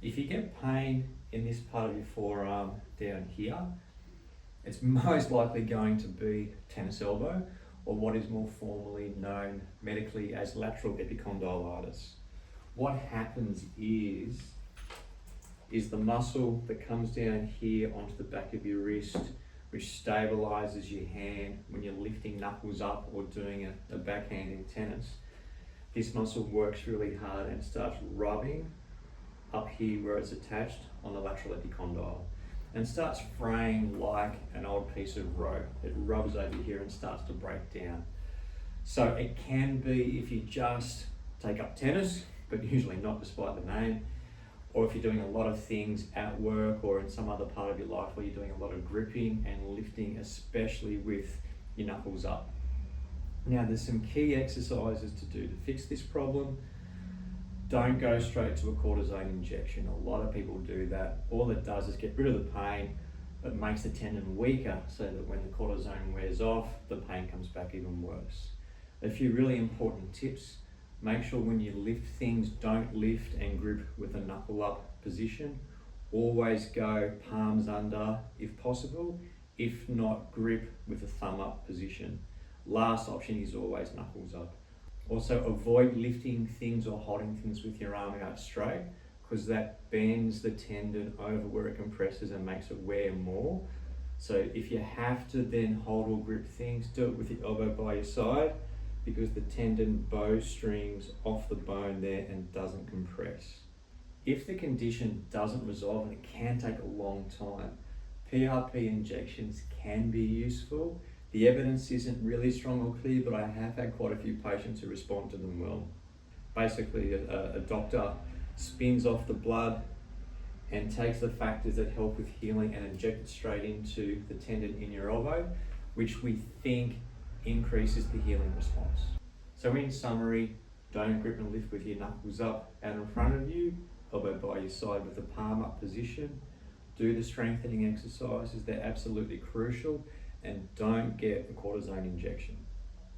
If you get pain in this part of your forearm down here, it's most likely going to be tennis elbow, or what is more formally known medically as lateral epicondylalgia. What happens is the muscle that comes down here onto the back of your wrist, which stabilizes your hand when you're lifting knuckles up or doing a backhand in tennis. This muscle works really hard and starts rubbing up here where it's attached on the lateral epicondyle, and starts fraying like an old piece of rope. It rubs over here and starts to break down. So it can be, if you just take up tennis, but usually not despite the name, or if you're doing a lot of things at work or in some other part of your life where you're doing a lot of gripping and lifting, especially with your knuckles up. Now there's some key exercises to do to fix this problem. Don't go straight to a cortisone injection. A lot of people do that. All it does is get rid of the pain, but makes the tendon weaker so that when the cortisone wears off, the pain comes back even worse. A few really important tips. Make sure when you lift things, don't lift and grip with a knuckle up position. Always go palms under if possible. If not, grip with a thumb up position. Last option is always knuckles up. Also avoid lifting things or holding things with your arm out straight, because that bends the tendon over where it compresses and makes it wear more. So if you have to then hold or grip things, do it with the elbow by your side, because the tendon bowstrings off the bone there and doesn't compress. If the condition doesn't resolve, and it can take a long time, PRP injections can be useful. The evidence isn't really strong or clear, but I have had quite a few patients who respond to them well. Basically, a doctor spins off the blood and takes the factors that help with healing and inject it straight into the tendon in your elbow, which we think increases the healing response. So in summary, don't grip and lift with your knuckles up out in front of you, elbow by your side with the palm up position. Do the strengthening exercises, they're absolutely crucial, and don't get a cortisone injection.